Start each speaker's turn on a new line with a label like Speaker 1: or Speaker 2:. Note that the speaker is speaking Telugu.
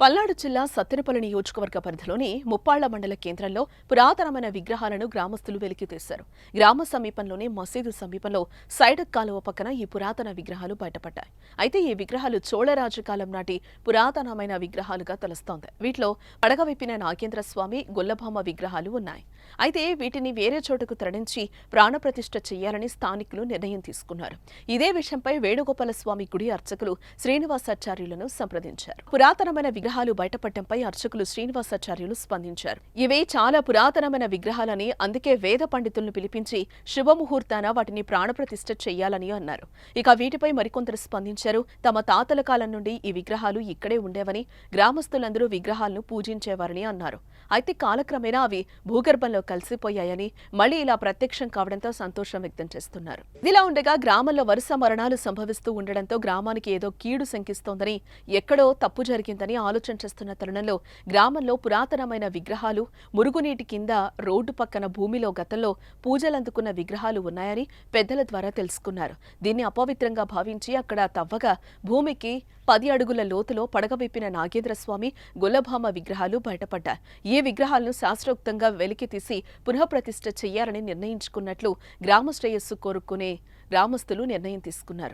Speaker 1: పల్నాడు జిల్లా సత్తెనపల్లి నియోజకవర్గ పరిధిలోని ముప్పాళ్ల మండల కేంద్రంలో పురాతనమైన విగ్రహాలను గ్రామస్తులు వెలికితీశారు. గ్రామ సమీపంలోని మసీదు సమీపంలో సైడక్ కాలువ పక్కన ఈ పురాతన విగ్రహాలు బయటపడ్డాయి. అయితే ఈ విగ్రహాలు చోళరాజు కాలం నాటి పురాతనమైన విగ్రహాలుగా తెలుస్తోంది. వీటిలో పడగవిప్పిన నాగేంద్ర స్వామి, గొల్లభామ విగ్రహాలు ఉన్నాయి. అయితే వీటిని వేరే చోటుకు తరలించి ప్రాణప్రతిష్ఠ చేయాలని స్థానికులు నిర్ణయం తీసుకున్నారు. ఇదే విషయంపై వేణుగోపాల స్వామి గుడి అర్చకులు శ్రీనివాసాచార్యులను సంప్రదించారు. పురాతనమైన విగ్రహాలు బయటపడటంపై అర్చకులు శ్రీనివాసాచార్యులు స్పందించారు. ఇవే చాలా పురాతనమైన విగ్రహాలని, అందుకే వేద పండితులను పిలిపించి శుభముహూర్తాన వాటిని ప్రాణప్రతిష్ఠ చేయాలని అన్నారు. ఇక వీటిపై మరికొందరు స్పందించారు. తమ తాతల కాలం నుండి ఈ విగ్రహాలు ఇక్కడే ఉండేవని, గ్రామస్తులందరూ విగ్రహాలను పూజించేవారని అన్నారు. అయితే కాలక్రమేణా అవి భూగర్భంలో కలిసిపోయాయని, మళ్లీ ఇలా ప్రత్యక్షం కావడంతో సంతోషం వ్యక్తం చేస్తున్నారు. ఇదిలా ఉండగా గ్రామంలో వరుస మరణాలు సంభవిస్తూ ఉండడంతో గ్రామానికి ఏదో కీడు శంకిస్తోందని, ఎక్కడో తప్పు జరిగిందని ఆలోచన చేస్తున్న తరుణంలో గ్రామంలో పురాతనమైన విగ్రహాలు, మురుగునీటి కింద రోడ్డు పక్కన భూమిలో గతంలో పూజలందుకున్న విగ్రహాలు ఉన్నాయని పెద్దల ద్వారా తెలుసుకున్నారు. దీన్ని అపవిత్రంగా భావించి అక్కడ తవ్వగా భూమికి 10 అడుగుల లోతులో పడగవిప్పిన నాగేంద్రస్వామి, గొల్లభామ విగ్రహాలు బయటపడ్డాయి. ఈ విగ్రహాలను శాస్త్రోక్తంగా వెలికితీసి పునఃప్రతిష్ఠ చెయ్యాలని నిర్ణయించుకున్నట్లు గ్రామ శ్రేయస్సు కోరుకునే గ్రామస్తులు నిర్ణయం తీసుకున్నారు.